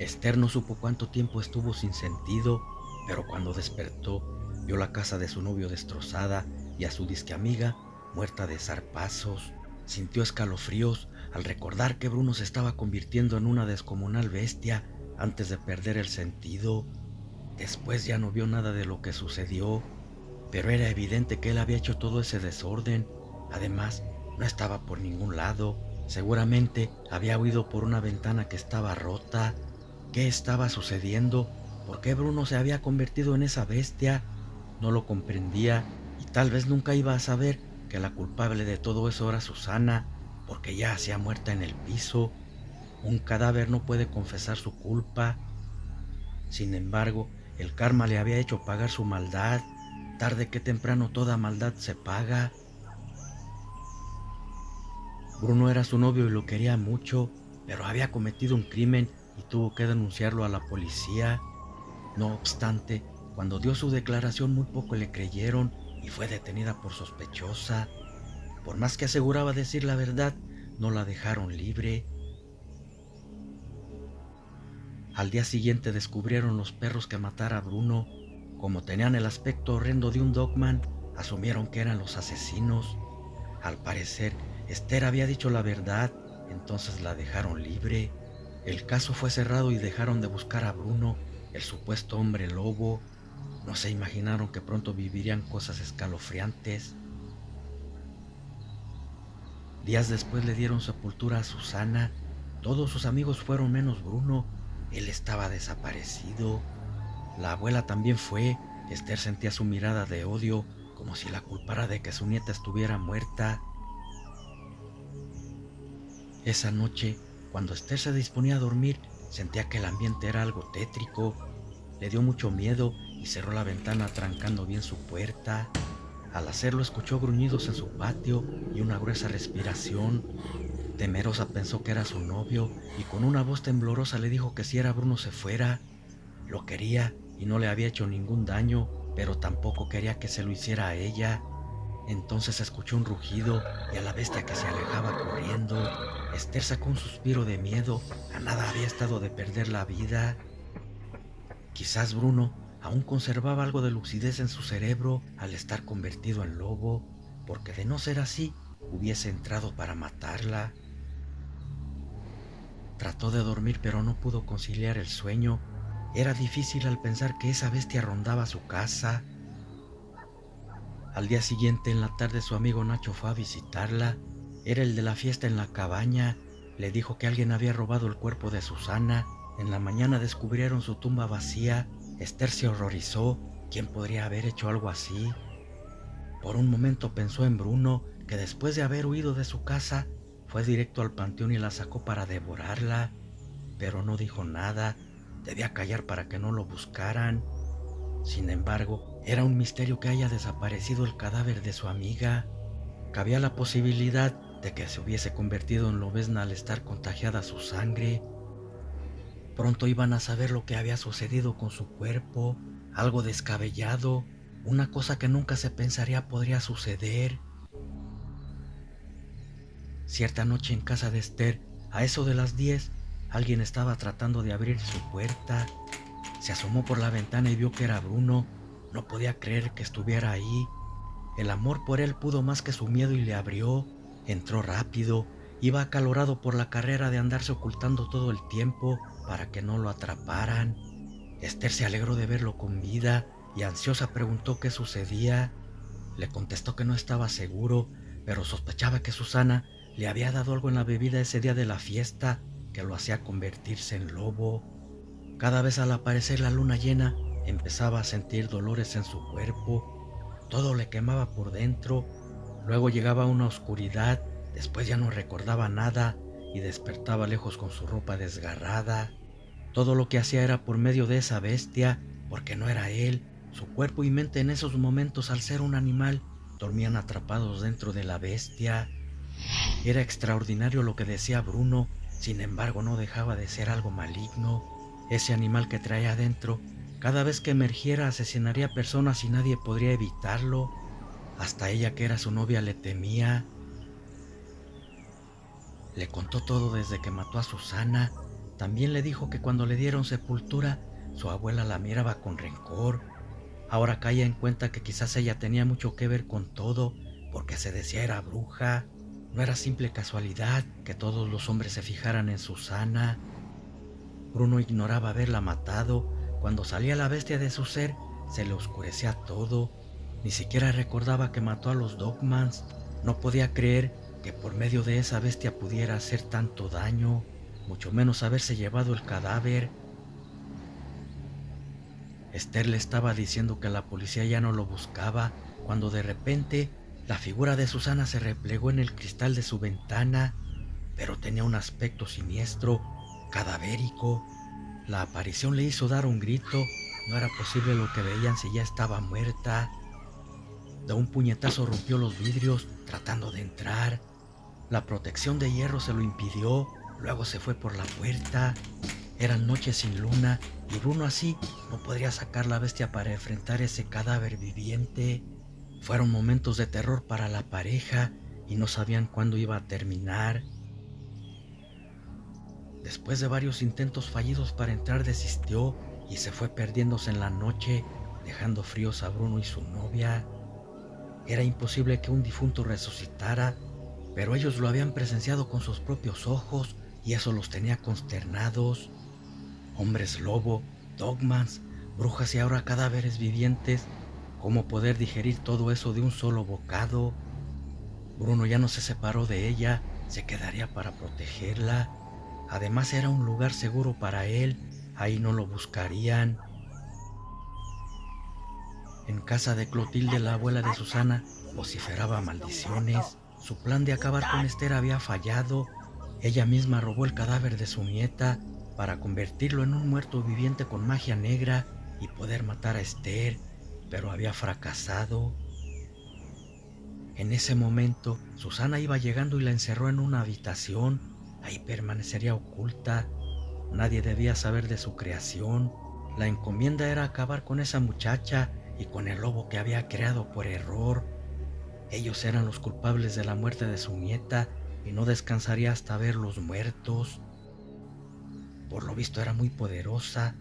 Esther no supo cuánto tiempo estuvo sin sentido, pero cuando despertó, vio la casa de su novio destrozada y a su disque amiga muerta de zarpazos. Sintió escalofríos al recordar que Bruno se estaba convirtiendo en una descomunal bestia antes de perder el sentido. Después ya no vio nada de lo que sucedió, pero era evidente que él había hecho todo ese desorden. Además, no estaba por ningún lado. Seguramente había huido por una ventana que estaba rota. ¿Qué estaba sucediendo? ¿Por qué Bruno se había convertido en esa bestia? No lo comprendía y tal vez nunca iba a saber que la culpable de todo eso era Susana, porque ya hacía muerta en el piso. Un cadáver no puede confesar su culpa. Sin embargo, el karma le había hecho pagar su maldad. Tarde que temprano toda maldad se paga. Bruno era su novio y lo quería mucho, pero había cometido un crimen y tuvo que denunciarlo a la policía. No obstante, cuando dio su declaración muy poco le creyeron y fue detenida por sospechosa. Por más que aseguraba decir la verdad, no la dejaron libre. Al día siguiente descubrieron los perros que matara a Bruno. Como tenían el aspecto horrendo de un dogman, asumieron que eran los asesinos. Al parecer, Esther había dicho la verdad, entonces la dejaron libre. El caso fue cerrado y dejaron de buscar a Bruno, el supuesto hombre lobo. No se imaginaron que pronto vivirían cosas escalofriantes. Días después le dieron sepultura a Susana. Todos sus amigos fueron menos Bruno. Él estaba desaparecido. La abuela también fue. Esther sentía su mirada de odio, como si la culpara de que su nieta estuviera muerta. Esa noche, cuando Esther se disponía a dormir, sentía que el ambiente era algo tétrico. Le dio mucho miedo y cerró la ventana trancando bien su puerta. Al hacerlo escuchó gruñidos en su patio y una gruesa respiración. Temerosa pensó que era su novio y con una voz temblorosa le dijo que si era Bruno se fuera. Lo quería y no le había hecho ningún daño, pero tampoco quería que se lo hiciera a ella. Entonces escuchó un rugido y a la bestia que se alejaba corriendo. Esther sacó un suspiro de miedo. A nada había estado de perder la vida. Quizás Bruno aún conservaba algo de lucidez en su cerebro al estar convertido en lobo, porque de no ser así, hubiese entrado para matarla. Trató de dormir pero no pudo conciliar el sueño. Era difícil al pensar que esa bestia rondaba su casa. Al día siguiente en la tarde su amigo Nacho fue a visitarla. Era el de la fiesta en la cabaña. Le dijo que alguien había robado el cuerpo de Susana. En la mañana descubrieron su tumba vacía. Esther se horrorizó. ¿Quién podría haber hecho algo así? Por un momento pensó en Bruno, que después de haber huido de su casa, fue directo al panteón y la sacó para devorarla. Pero no dijo nada. Debía callar para que no lo buscaran. Sin embargo, era un misterio que haya desaparecido el cadáver de su amiga. Cabía la posibilidad de que se hubiese convertido en lobezna al estar contagiada su sangre. Pronto iban a saber lo que había sucedido con su cuerpo, algo descabellado, una cosa que nunca se pensaría podría suceder. Cierta noche en casa de Esther, a eso de las 10, alguien estaba tratando de abrir su puerta. Se asomó por la ventana y vio que era Bruno. No podía creer que estuviera ahí. El amor por él pudo más que su miedo y le abrió. Entró rápido. Iba acalorado por la carrera de andarse ocultando todo el tiempo para que no lo atraparan. Esther se alegró de verlo con vida y ansiosa preguntó qué sucedía. Le contestó que no estaba seguro, pero sospechaba que Susana le había dado algo en la bebida ese día de la fiesta que lo hacía convertirse en lobo. Cada vez al aparecer la luna llena, empezaba a sentir dolores en su cuerpo. Todo le quemaba por dentro. Luego llegaba una oscuridad, después ya no recordaba nada y despertaba lejos con su ropa desgarrada. Todo lo que hacía era por medio de esa bestia, porque no era él. Su cuerpo y mente en esos momentos, al ser un animal, dormían atrapados dentro de la bestia. Era extraordinario lo que decía Bruno, sin embargo no dejaba de ser algo maligno. Ese animal que traía adentro, cada vez que emergiera asesinaría personas y nadie podría evitarlo. Hasta ella, que era su novia, le temía. Le contó todo desde que mató a Susana. También le dijo que cuando le dieron sepultura, su abuela la miraba con rencor. Ahora caía en cuenta que quizás ella tenía mucho que ver con todo, porque se decía era bruja. No era simple casualidad que todos los hombres se fijaran en Susana. Bruno ignoraba haberla matado. Cuando salía la bestia de su ser, se le oscurecía todo. Ni siquiera recordaba que mató a los Dogmans. No podía creer que por medio de esa bestia pudiera hacer tanto daño, mucho menos haberse llevado el cadáver. Esther le estaba diciendo que la policía ya no lo buscaba, cuando de repente la figura de Susana se replegó en el cristal de su ventana, pero tenía un aspecto siniestro, cadavérico. La aparición le hizo dar un grito. No era posible lo que veían si ya estaba muerta. De un puñetazo rompió los vidrios, tratando de entrar. La protección de hierro se lo impidió, luego se fue por la puerta. Eran noches sin luna y Bruno así no podría sacar la bestia para enfrentar ese cadáver viviente. Fueron momentos de terror para la pareja y no sabían cuándo iba a terminar. Después de varios intentos fallidos para entrar, desistió y se fue perdiéndose en la noche, dejando fríos a Bruno y su novia. Era imposible que un difunto resucitara, pero ellos lo habían presenciado con sus propios ojos y eso los tenía consternados. Hombres lobo, dogmans, brujas y ahora cadáveres vivientes. ¿Cómo poder digerir todo eso de un solo bocado? Bruno ya no se separó de ella, se quedaría para protegerla. Además era un lugar seguro para él, ahí no lo buscarían. En casa de Clotilde, la abuela de Susana, vociferaba maldiciones. Su plan de acabar con Esther había fallado. Ella misma robó el cadáver de su nieta para convertirlo en un muerto viviente con magia negra y poder matar a Esther, pero había fracasado. En ese momento, Susana iba llegando y la encerró en una habitación. Ahí permanecería oculta. Nadie debía saber de su creación. La encomienda era acabar con esa muchacha y con el lobo que había creado por error. Ellos eran los culpables de la muerte de su nieta y no descansaría hasta verlos muertos. Por lo visto era muy poderosa,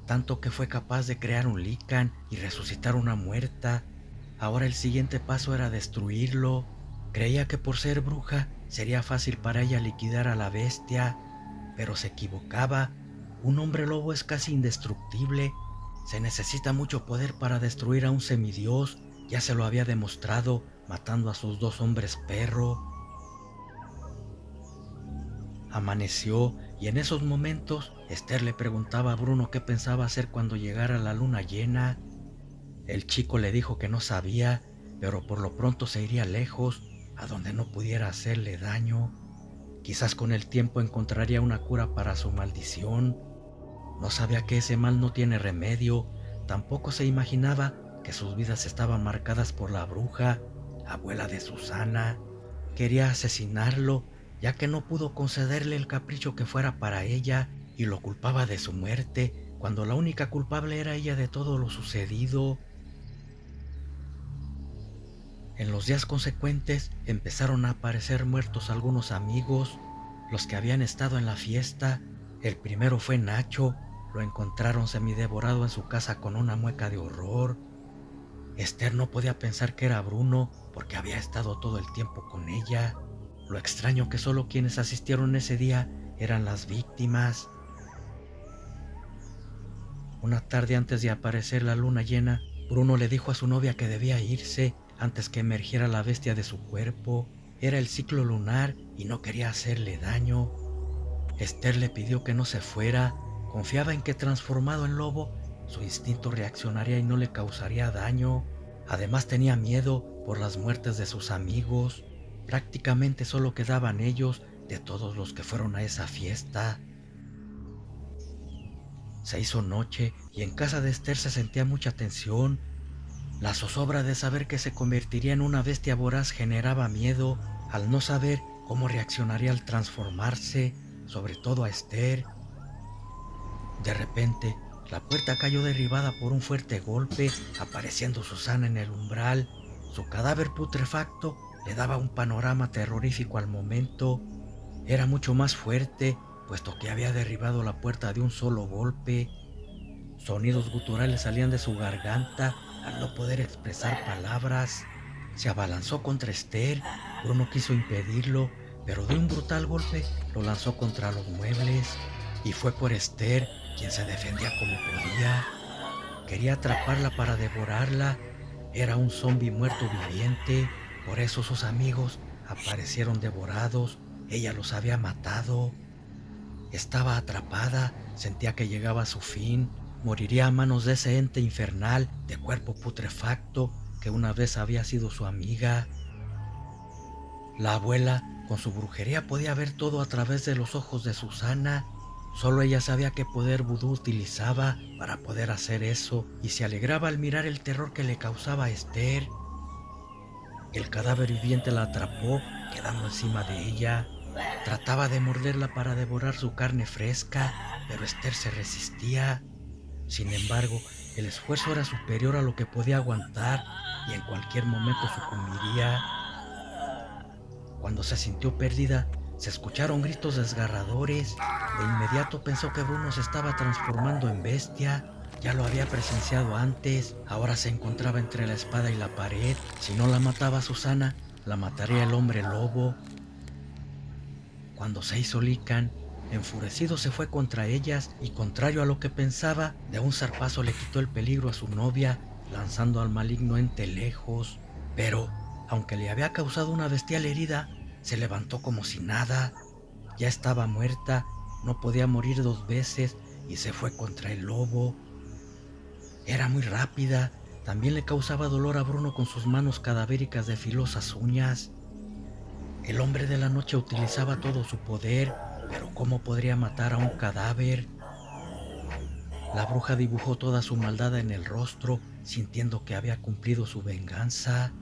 tanto que fue capaz de crear un Lycan y resucitar una muerta. Ahora el siguiente paso era destruirlo. Creía que por ser bruja sería fácil para ella liquidar a la bestia, pero se equivocaba. Un hombre lobo es casi indestructible. Se necesita mucho poder para destruir a un semidios. Ya se lo había demostrado matando a sus dos hombres perro. Amaneció y en esos momentos Esther le preguntaba a Bruno qué pensaba hacer cuando llegara la luna llena. El chico le dijo que no sabía, pero por lo pronto se iría lejos, a donde no pudiera hacerle daño. Quizás con el tiempo encontraría una cura para su maldición. No sabía que ese mal no tiene remedio. Tampoco se imaginaba que sus vidas estaban marcadas por la bruja, abuela de Susana. Quería asesinarlo, ya que no pudo concederle el capricho que fuera para ella y lo culpaba de su muerte, cuando la única culpable era ella de todo lo sucedido. En los días consecuentes empezaron a aparecer muertos algunos amigos, los que habían estado en la fiesta. El primero fue Nacho. Lo encontraron semidevorado en su casa con una mueca de horror. Esther no podía pensar que era Bruno porque había estado todo el tiempo con ella. Lo extraño que solo quienes asistieron ese día eran las víctimas. Una tarde antes de aparecer la luna llena, Bruno le dijo a su novia que debía irse antes que emergiera la bestia de su cuerpo. Era el ciclo lunar y no quería hacerle daño. Esther le pidió que no se fuera. Confiaba en que transformado en lobo, su instinto reaccionaría y no le causaría daño. Además tenía miedo por las muertes de sus amigos. Prácticamente solo quedaban ellos de todos los que fueron a esa fiesta. Se hizo noche y en casa de Esther se sentía mucha tensión. La zozobra de saber que se convertiría en una bestia voraz generaba miedo, al no saber cómo reaccionaría al transformarse, sobre todo a Esther. De repente, la puerta cayó derribada por un fuerte golpe, apareciendo Susana en el umbral. Su cadáver putrefacto le daba un panorama terrorífico al momento. Era mucho más fuerte, puesto que había derribado la puerta de un solo golpe. Sonidos guturales salían de su garganta al no poder expresar palabras. Se abalanzó contra Esther. Bruno quiso impedirlo, pero de un brutal golpe lo lanzó contra los muebles. Y fue por Esther, quien se defendía como podía. Quería atraparla para devorarla. Era un zombi muerto viviente. Por eso sus amigos aparecieron devorados. Ella los había matado. Estaba atrapada, sentía que llegaba a su fin. Moriría a manos de ese ente infernal de cuerpo putrefacto que una vez había sido su amiga. La abuela, con su brujería, podía ver todo a través de los ojos de Susana. Solo ella sabía qué poder vudú utilizaba para poder hacer eso, y se alegraba al mirar el terror que le causaba a Esther. El cadáver viviente la atrapó, quedando encima de ella. Trataba de morderla para devorar su carne fresca, pero Esther se resistía. Sin embargo, el esfuerzo era superior a lo que podía aguantar y en cualquier momento sucumbiría. Cuando se sintió perdida, se escucharon gritos desgarradores. De inmediato pensó que Bruno se estaba transformando en bestia. Ya lo había presenciado antes. Ahora se encontraba entre la espada y la pared. Si no la mataba Susana, la mataría el hombre lobo. Cuando se hizo Lican, enfurecido se fue contra ellas y, contrario a lo que pensaba, de un zarpazo le quitó el peligro a su novia, lanzando al maligno ente lejos. Pero, aunque le había causado una bestial herida, se levantó como si nada. Ya estaba muerta, no podía morir dos veces, y se fue contra el lobo. Era muy rápida, también le causaba dolor a Bruno con sus manos cadavéricas de filosas uñas. El hombre de la noche utilizaba todo su poder, pero ¿cómo podría matar a un cadáver? La bruja dibujó toda su maldad en el rostro, sintiendo que había cumplido su venganza.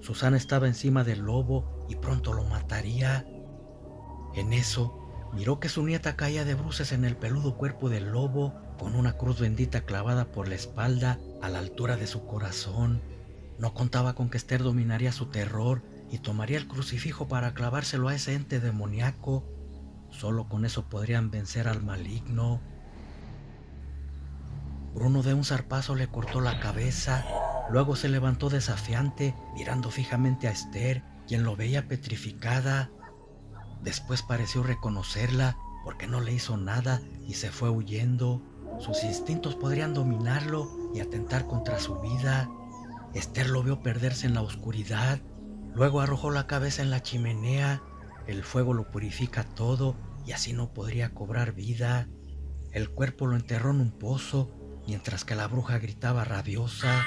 Susana estaba encima del lobo y pronto lo mataría. En eso, miró que su nieta caía de bruces en el peludo cuerpo del lobo, con una cruz bendita clavada por la espalda a la altura de su corazón. No contaba con que Esther dominaría su terror y tomaría el crucifijo para clavárselo a ese ente demoníaco. Solo con eso podrían vencer al maligno. Bruno de un zarpazo le cortó la cabeza. Luego se levantó desafiante, mirando fijamente a Esther, quien lo veía petrificada. Después pareció reconocerla porque no le hizo nada y se fue huyendo. Sus instintos podrían dominarlo y atentar contra su vida. Esther lo vio perderse en la oscuridad. Luego arrojó la cabeza en la chimenea. El fuego lo purifica todo y así no podría cobrar vida. El cuerpo lo enterró en un pozo, mientras que la bruja gritaba rabiosa.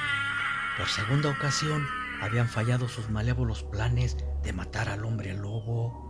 Por segunda ocasión, habían fallado sus malévolos planes de matar al hombre lobo.